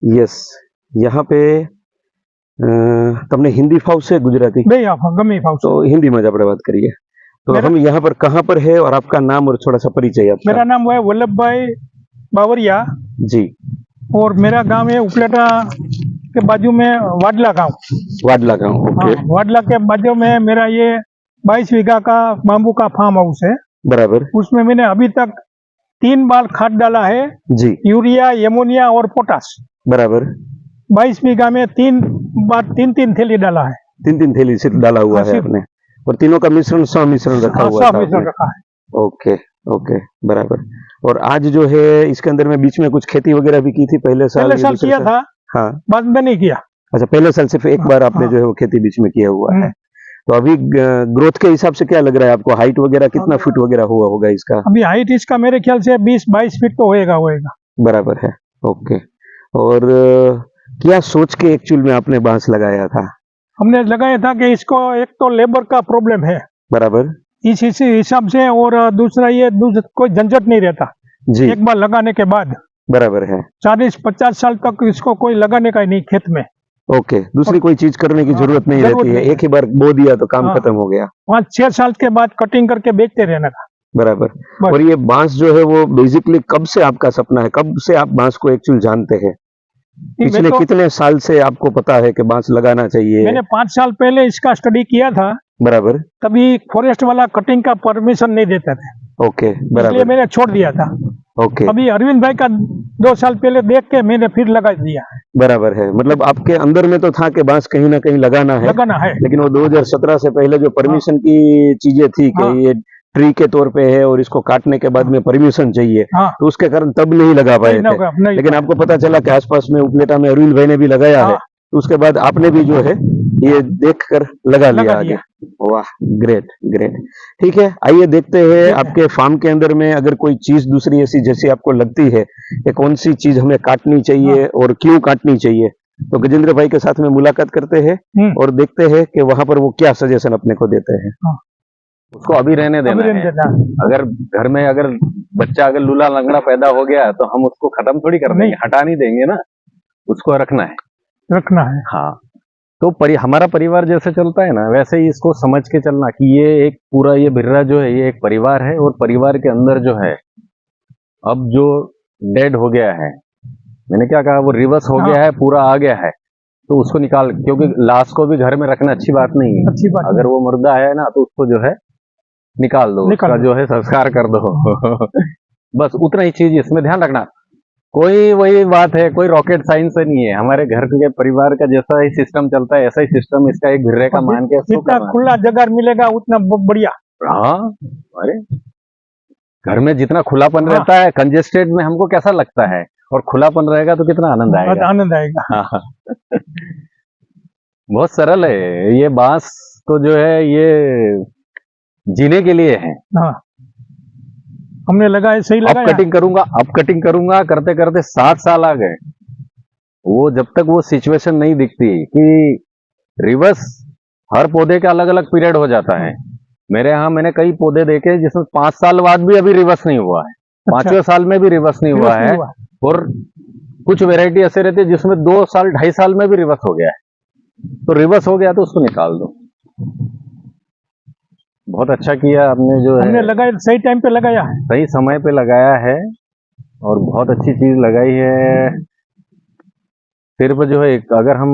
Yes यहाँ पे તમને हिंदी फावશે गुजराती? બે ગમે ફાવશે। तो हिंदी में ज આપણે વાત કરીએ। तो हम यहाँ पर कहाँ पर है और आपका नाम और थोड़ा सा परिचय आपका? मेरा नाम है वल्लभ भाई बावरिया जी। और मेरा गांव है उपलेटा के बाजू में वाडला गांव। वाडला गांव, ओके। वाडला के बाजू में मेरा ये 22 बीघा का बाम्बू का फार्म हाउस है। बराबर। उसमें मैंने अभी तक 3 बार खाद डाला है जी। यूरिया, एमोनिया और पोटास। बराबर। 22 बीघा में 3 बार 3-3 थैली डाला है। 3-3 थैली सिर्फ डाला हुआ है आपने, और तीनों का मिश्रण मिश्रण रखा हुआ है। मिश्रण रखा है। ओके ओके, बराबर। और आज जो है इसके अंदर में बीच में कुछ खेती वगैरह भी की थी पहले साल? पहले साल किया था, हाँ, बाद में नहीं किया। अच्छा, पहले साल सिर्फ एक बार आपने जो है वो खेती बीच में किया हुआ है। तो अभी ग्रोथ के हिसाब से क्या लग रहा है आपको? हाइट वगैरह कितना फीट वगैरह हुआ होगा इसका? अभी हाइट इसका मेरे ख्याल से 20-22 फीट तो होएगा। बराबर है, ओके। और क्या सोच के एक्चुअल में आपने बांस लगाया था? हमने लगाया था कि इसको एक तो लेबर का प्रॉब्लम है, बराबर, इस हिसाब से, और दूसरा ये कोई झंझट नहीं रहता जी, एक बार लगाने के बाद। बराबर है। 40-50 साल तक इसको कोई लगाने का ही नहीं खेत में। ओके, दूसरी कोई चीज करने की जरूरत नहीं रहती है, एक ही बार बो दिया तो काम खत्म हो गया। 5-6 साल के बाद कटिंग करके बेचते रहने का। बराबर। और ये बांस जो है वो बेसिकली कब से आपका सपना है, कब से आप बांस को एक्चुअल जानते हैं? पिछले कितने साल से आपको पता है कि बांस लगाना चाहिए? मैंने 5 साल पहले इसका स्टडी किया था। बराबर। तभी फॉरेस्ट वाला कटिंग का परमिशन नहीं देते थे। ओके, बराबर, इसलिए मैंने छोड़ दिया था। ओके। अभी अरविंद भाई का 2 साल पहले देख के मैंने फिर लगा दिया। बराबर है, मतलब आपके अंदर में तो था कि बांस कहीं ना कहीं लगाना है, लेकिन वो 2017 से पहले जो परमिशन की चीजें थी कि ये ट्री के तौर पे है और इसको काटने के बाद में परमिशन चाहिए, तो उसके कारण तब नहीं लगा पाए थे। लेकिन आपको पता चला कि आसपास में उपलेटा में अरविंद भाई ने भी लगाया है, तो उसके बाद आपने भी जो है ये देखकर लगा लिया आगे। वाह, ग्रेट ग्रेट। ठीक है, आइए देखते हैं आपके फार्म के अंदर में अगर कोई चीज दूसरी ऐसी जैसी आपको लगती है कि कौन सी चीज हमें काटनी चाहिए और क्यों काटनी चाहिए, तो गजेंद्र भाई के साथ में मुलाकात करते हैं और देखते हैं कि वहां पर वो क्या सजेशन अपने को देते हैं। उसको अभी रहने देना है। अगर घर में अगर बच्चा अगर लूला लंगड़ा पैदा हो गया तो हम उसको खत्म थोड़ी कर देंगे, हटा नहीं देंगे ना, उसको रखना है। हाँ, तो हमारा परिवार जैसे चलता है ना, वैसे ही इसको समझ के चलना कि ये एक पूरा ये बिर्रा जो है ये एक परिवार है, और परिवार के अंदर जो है अब जो डेड हो गया है, मैंने क्या कहा, वो रिवर्स हो गया है, पूरा आ गया है, तो उसको निकाल, क्योंकि लाश को भी घर में रखना अच्छी बात नहीं है। अच्छी बात, अगर वो मुर्दा है ना तो उसको जो है निकाल दो, उसका जो है संस्कार कर दो। बस उतना ही चीज इसमें ध्यान रखना। कोई वही बात है, कोई रॉकेट साइंस नहीं है। हमारे घर के परिवार का जैसा ही सिस्टम चलता है ऐसा ही सिस्टम इसका एक भिर्रे का मान के जितना खुला जगह मिलेगा उतना बढ़िया। हाँ, अरे घर में जितना खुलापन रहता है, कंजेस्टेड में हमको कैसा लगता है, और खुलापन रहेगा तो कितना आनंद आएगा। आनंद आएगा। हाँ। बहुत सरल है ये बांस, तो जो है ये जीने के लिए है। हाँ, हमने लगाया, सही लगाया। अब कटिंग करूंगा करते करते 7 साल आ गए। वो जब तक वो सिचुएशन नहीं दिखती कि रिवर्स, हर पौधे का अलग अलग पीरियड हो जाता है। मेरे यहाँ मैंने कई पौधे देखे जिसमें 5 साल बाद भी अभी रिवर्स नहीं हुआ है, 5वें साल में भी रिवर्स नहीं हुआ है, और कुछ वेराइटी ऐसे रहती है जिसमें 2 साल 2.5 साल में भी रिवर्स हो गया है। तो रिवर्स हो गया तो उसको निकाल दो। बहुत अच्छा किया आपने, जो है हमने लगाया, सही टाइम पे लगाया है, सही समय पे लगाया है, और बहुत अच्छी चीज लगाई है। सिर्फ जो है अगर हम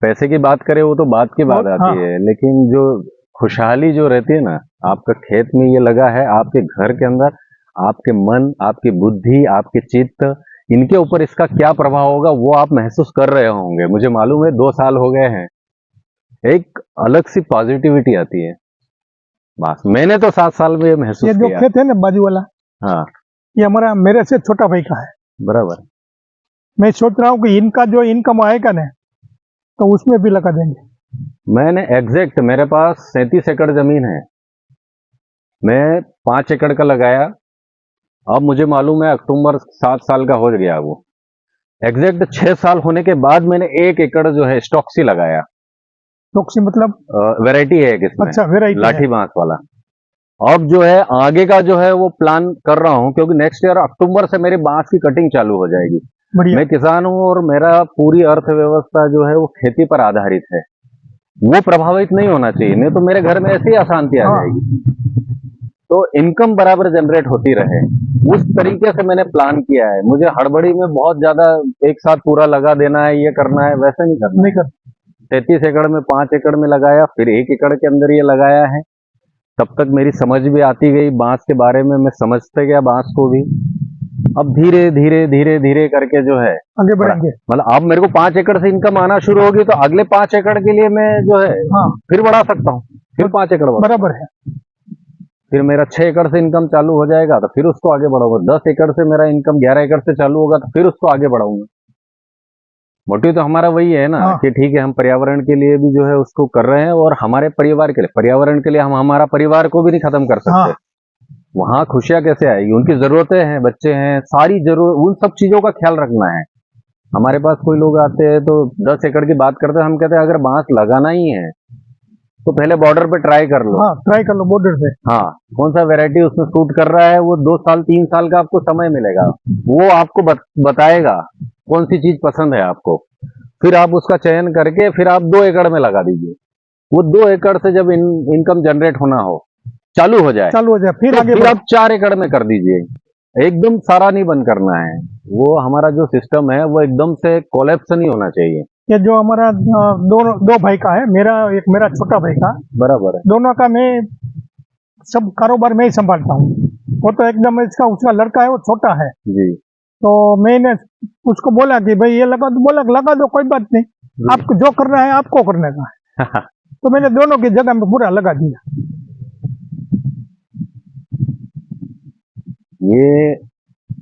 पैसे की बात करें वो तो बात की बात आती है, लेकिन जो खुशहाली जो रहती है ना, आपका खेत में ये लगा है, आपके घर के अंदर आपके मन, आपकी बुद्धि, आपके चित्त, इनके ऊपर इसका क्या प्रभाव होगा वो आप महसूस कर रहे होंगे। मुझे मालूम है 2 साल हो गए हैं, एक अलग सी पॉजिटिविटी आती है। बस मैंने तो 7 साल में महसूस किया। ये जो खेत है ना बाजू वाला, हाँ, ये हमारा, मेरे से छोटा भाई का है। बराबर। मैं सोच रहा हूँ कि इनका जो इनकम आएगा ना तो उसमें भी लगा देंगे। मैंने एग्जैक्ट, मेरे पास 37 एकड़ जमीन है, मैं 5 एकड़ का लगाया। अब मुझे मालूम है अक्टूबर 7 साल का हो गया वो। एग्जैक्ट 6 साल होने के बाद मैंने 1 एकड़ जो है स्टॉक्सी लगाया। स्टॉक्सी मतलब वैरायटी है किसमें? अच्छा, वैरायटी लाठी बांस वाला। अब जो है आगे का जो है वो प्लान कर रहा हूं, क्योंकि नेक्स्ट ईयर अक्टूबर से मेरी बांस की कटिंग चालू हो जाएगी। बढ़िया। मैं किसान हूँ और मेरा पूरी अर्थव्यवस्था जो है वो खेती पर आधारित है, वो प्रभावित नहीं होना चाहिए, नहीं तो मेरे घर में ऐसी अशांति आ जाएगी। तो इनकम बराबर जनरेट होती रहे, उस तरीके से मैंने प्लान किया है। मुझे हड़बड़ी में बहुत ज्यादा एक साथ पूरा लगा देना है, ये करना है, वैसे नहीं करना। नहीं कर 33 एकड़ में 5 एकड़ में लगाया, फिर 1 एकड़ के अंदर ये लगाया है। तब तक मेरी समझ भी आती गई बांस के बारे में, मैं समझते गया बांस को भी। अब धीरे धीरे धीरे धीरे करके जो है आगे बढ़ेंगे। मतलब अब मेरे को 5 एकड़ से इनकम आना शुरू होगी, तो अगले 5 एकड़ के लिए मैं जो है फिर बढ़ा सकता हूँ, फिर 5 एकड़ बराबर है। फिर मेरा 6 एकड़ से इनकम चालू हो जाएगा तो फिर उसको आगे बढ़ाऊंगा। 10 एकड़ से मेरा इनकम 11 एकड़ से चालू होगा तो फिर उसको आगे बढ़ाऊंगा। मोटिव तो हमारा वही है ना कि ठीक है, हम पर्यावरण के लिए भी जो है उसको कर रहे हैं, और हमारे परिवार के लिए, पर्यावरण के लिए हम हमारा परिवार को भी नहीं खत्म कर सकते। वहां खुशियां कैसे आएगी, उनकी जरूरतें हैं, बच्चे हैं, सारी जरूरत, उन सब चीजों का ख्याल रखना है। हमारे पास कोई लोग आते हैं तो 10 एकड़ की बात करते हैं, हम कहते हैं अगर बांस लगाना ही है तो पहले बॉर्डर पे ट्राई कर लो। ट्राई कर लो बॉर्डर पे। कौन सा वैरायटी उसमें सूट कर रहा है, वो 2 साल 3 साल का आपको समय मिलेगा, वो आपको बताएगा कौन सी चीज पसंद है आपको। फिर आप उसका चयन करके फिर आप 2 एकड़ में लगा दीजिए। वो 2 एकड़ से जब इनकम जनरेट होना हो, चालू हो जाए, फिर आगे फिर आप 4 एकड़ में कर दीजिए। एकदम सारा नहीं बंद करना है। वो हमारा जो सिस्टम है वो एकदम से कोलैप्स नहीं होना चाहिए। ये जो हमारा दो भाई का है, मेरा छोटा भाई का, बराबर है, दोनों का मैं सब कारोबार में ही संभालता हूँ। वो तो एकदम उसका लड़का है, वो छोटा है जी। तो मैंने उसको बोला कि भाई ये लगा दो, बोला लगा दो, कोई बात नहीं, आपको जो करना है आपको करने का है। तो मैंने दोनों की जगह में पूरा लगा दिया। ये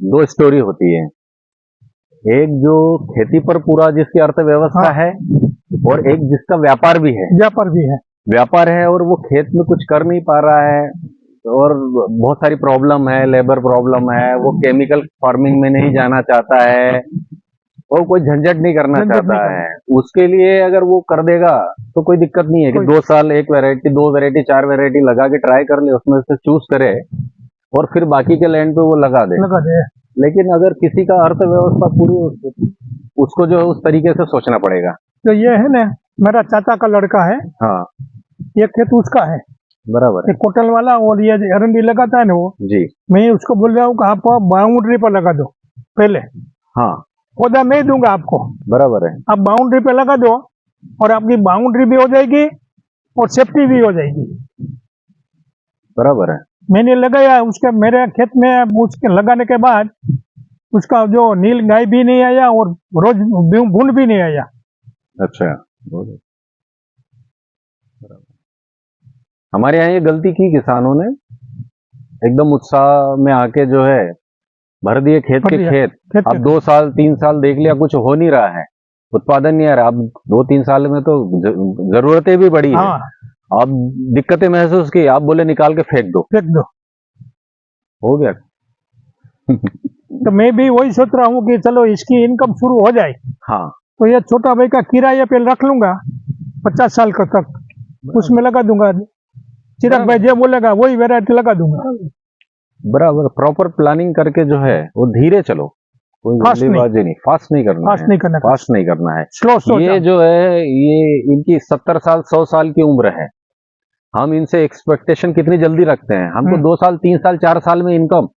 2 स्टोरी होती है, एक जो खेती पर पूरा जिसकी अर्थव्यवस्था है, और एक जिसका व्यापार भी है। व्यापार है और वो खेत में कुछ कर नहीं पा रहा है, और बहुत सारी प्रॉब्लम है, लेबर प्रॉब्लम है, वो केमिकल फार्मिंग में नहीं जाना चाहता है, और कोई झंझट नहीं करना चाहता है। उसके लिए अगर वो कर देगा तो कोई दिक्कत नहीं है कि 2 साल 1 वैरायटी, 2 वैरायटी, 4 वैरायटी लगा के ट्राई कर ले, उसमें से चूज करे और फिर बाकी के लैंड पे वो लगा दे। लेकिन अगर किसी का अर्थव्यवस्था पूरी, उसको जो है उस तरीके से सोचना पड़ेगा। तो ये है ना, मेरा चाचा का लड़का है, ये खेत उसका है, बराबर है, कोटल वाला, और ये अरंडी लगाता है ना वो जी। मैं उसको बोल रहा हूँ कि आप बाउंड्री पर लगा दो पहले। पौधा मैं दूंगा आपको, बराबर है, आप बाउंड्री पे लगा दो और आपकी बाउंड्री भी हो जाएगी और सेफ्टी भी हो जाएगी। बराबर है। मैंने लगाया उसके, मेरे खेत में उसके लगाने के बाद उसका जो नील गाय भी नहीं आया और रोज भून भी नहीं आया। अच्छा, हमारे यहाँ ये गलती की किसानों ने, एकदम उत्साह में आके जो है भर दिए खेत के खेत। अब 2 साल 3 साल देख लिया, कुछ हो नहीं रहा है, उत्पादन नहीं आ रहा। अब 2-3 साल में तो जरूरतें भी बढ़ी है, अब दिक्कतें महसूस की, आप बोले निकाल के फेंक दो हो गया। तो मैं भी वही सोच रहा हूँ कि चलो इसकी इनकम शुरू हो जाए। तो ये छोटा भाई का किराया पे रख लूंगा 50 साल तक, उसमें लगा दूंगा। चिराग भाई जो बोलेगा वही वैरायटी लगा दूंगा। बराबर, प्रॉपर प्लानिंग करके जो है वो धीरे चलो, कोई जल्दीबाजी नहीं, फास्ट नहीं करना है, स्लो। ये जो है ये इनकी 70 साल 100 साल की उम्र है, हम इनसे एक्सपेक्टेशन कितनी जल्दी रखते हैं। हमको 2 साल 3 साल 4 साल में इनकम।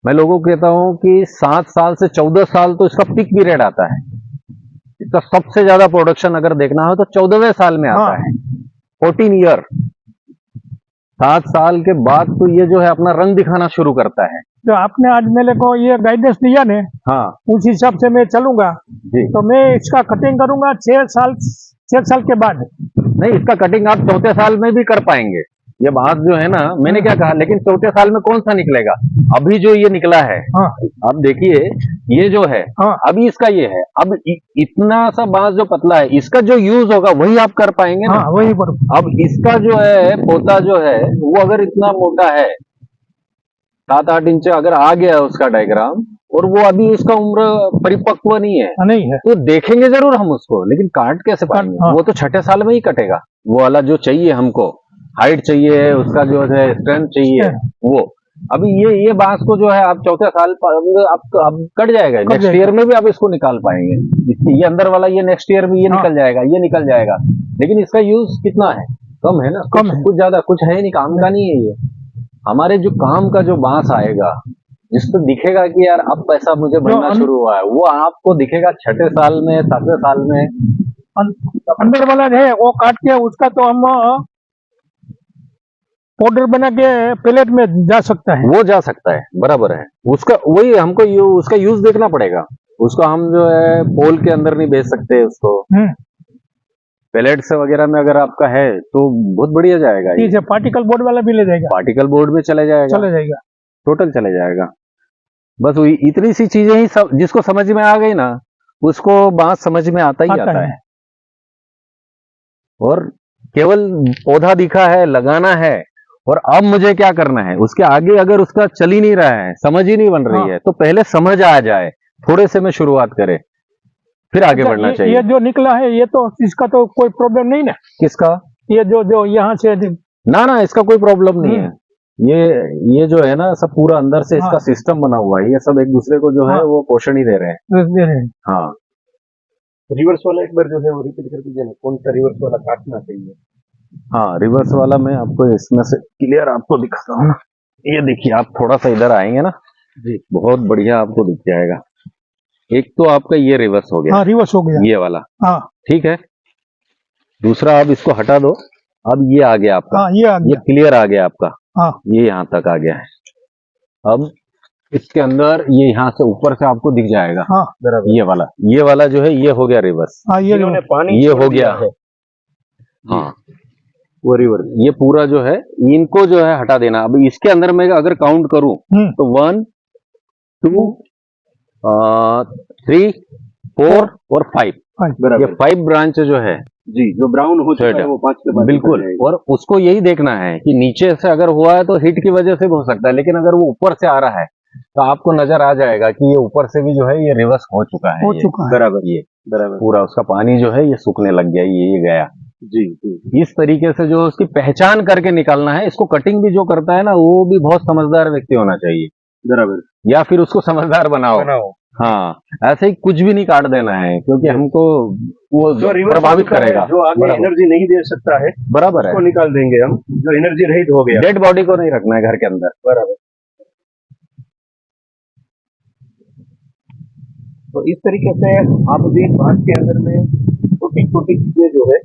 मैं लोगों को कहता हूँ कि 7 साल से 14 साल तो इसका पीक पीरियड आता है। इसका सबसे ज्यादा प्रोडक्शन अगर देखना हो तो 14वें साल में आता है, 14 ईयर। 7 साल के बाद तो ये जो है अपना रंग दिखाना शुरू करता है। जो आपने आज मेरे को ये गाइडेंस दिया ने, उस हिसाब से मैं चलूंगा जी। तो मैं इसका कटिंग करूंगा 6 साल के बाद। नहीं, इसका कटिंग आप 4थे साल में भी कर पाएंगे। ये बात जो है ना, मैंने क्या कहा, लेकिन 4थे साल में कौन सा निकलेगा? अभी जो ये निकला है, अब देखिए ये जो है, अभी इसका ये है, अब इतना सा बांस जो पतला है, इसका जो यूज होगा वही आप कर पाएंगे ना। वही पर अब इसका जो है पोता जो है वो अगर इतना मोटा है, 7-8 इंच अगर आ गया उसका डायग्राम, और वो अभी उसका उम्र परिपक्व नहीं है, तो देखेंगे जरूर हम उसको, लेकिन काट कैसे पाएंगे? वो तो 6ठे साल में ही कटेगा। वो वाला जो चाहिए हमको, हाइट चाहिए, उसका जो है स्ट्रेंथ चाहिए, वो अभी ये बांस को जो है आप चौथे साल आप अब कट जाएगा, नेक्स्ट ईयर में भी आप इसको निकाल पाएंगे। ये अंदर वाला ये नेक्स्ट ईयर में ये निकल जाएगा, ये निकल जाएगा, लेकिन इसका यूज कितना है, कम है ना, कम है, कुछ ज्यादा कुछ है नहीं, काम का नहीं है ये। हमारे जो काम का जो बांस आएगा, जिसको दिखेगा कि यार अब पैसा मुझे बनना शुरू हुआ है, वो आपको दिखेगा 6ठे साल में, 7वें साल में। अंदर वाला है वो काट के उसका तो हम पाउडर बना के पैलेट में जा सकता है, वो जा सकता है, बराबर है। उसका वही हमको उसका यूज देखना पड़ेगा। उसको हम जो है पोल के अंदर नहीं बेच सकते उसको, पैलेट्स वगैरह में अगर आपका है तो बहुत बढ़िया जाएगा। ये पार्टिकल बोर्ड वाला भी ले जाएगा, पार्टिकल बोर्ड में चले जाएगा, टोटल चले जाएगा। बस इतनी सी चीजें ही जिसको समझ में आ गई ना, उसको बात समझ में आता ही आता है। और केवल पौधा दिखा है, लगाना है, और अब मुझे क्या करना है, उसके आगे अगर उसका चल ही नहीं रहा है, समझ ही नहीं बन रही है, तो पहले समझ आ जाए, थोड़े से में शुरुआत करे, फिर आगे बढ़ना चाहिए। ये जो निकला है ये तो इसका तो कोई प्रॉब्लम नहीं ना? किसका? ये जो यहाँ से ना इसका कोई प्रॉब्लम नहीं है। ये जो है ना, सब पूरा अंदर से इसका सिस्टम बना हुआ है, ये सब एक दूसरे को जो है वो पोषण ही दे रहे हैं। हाँ, रिवर्स वाला एक बार जो है वो रिपीट कर दीजिए ना, कौन सा रिवर्स वाला काटना चाहिए? हाँ, रिवर्स वाला मैं आपको इसमें से क्लियर आपको दिखाता हूँ ना। ये देखिए, आप थोड़ा सा इधर आएंगे ना जी, बहुत बढ़िया आपको दिख जाएगा। एक तो आपका ये रिवर्स हो गया। हाँ, रिवर्स हो गया ये वाला। हाँ, ठीक है। दूसरा आप इसको हटा दो, अब ये आ गया आपका। हाँ, ये आ गया, ये क्लियर आ गया आपका। हाँ, ये यहाँ तक आ गया है। अब इसके अंदर ये यहाँ से ऊपर से आपको दिख जाएगा। हाँ, ये वाला जो है ये हो गया रिवर्स। हाँ, ये पानी ये हो गया है। हाँ, वो रिवर्स। ये पूरा जो है इनको जो है हटा देना। अब इसके अंदर मैं अगर काउंट करूं तो 1 2 3 4 और 5, ये 5 ब्रांच जो है जी, जो ब्राउन हो चुका है वो 5 के बाद बिल्कुल। और उसको यही देखना है कि नीचे से अगर हुआ है तो हीट की वजह से भी हो सकता है, लेकिन अगर वो ऊपर से आ रहा है तो आपको नजर आ जाएगा कि ये ऊपर से भी जो है ये रिवर्स हो चुका है, बराबर। ये पूरा उसका पानी जो है ये सूखने लग गया, ये गया जी। इस तरीके से जो उसकी पहचान करके निकालना है। इसको कटिंग भी जो करता है ना, वो भी बहुत समझदार व्यक्ति होना चाहिए, बराबर, या फिर उसको समझदार बनाओ। हाँ, ऐसे ही कुछ भी नहीं काट देना है, क्योंकि हमको वो प्रभावित करेगा। जो आगे एनर्जी नहीं दे सकता है, बराबर है, उसको निकाल देंगे हम। जो एनर्जी रहित हो गया, डेड बॉडी को नहीं रखना है घर के अंदर, बराबर। तो इस तरीके से आप भी बांस के अंदर में छोटी छोटी चीजें जो है,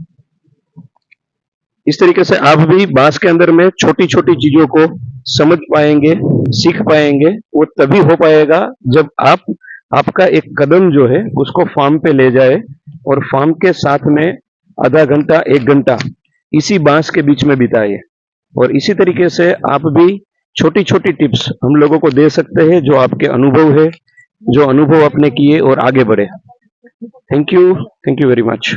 इस तरीके से आप भी बांस के अंदर में छोटी छोटी चीजों को समझ पाएंगे, सीख पाएंगे। वो तभी हो पाएगा जब आपका एक कदम जो है उसको फार्म पे ले जाए, और फार्म के साथ में आधा घंटा 1 घंटा इसी बांस के बीच में बिताए। और इसी तरीके से आप भी छोटी छोटी टिप्स हम लोगों को दे सकते हैं, जो आपके अनुभव है, जो अनुभव आपने किए, और आगे बढ़े। Thank you very much.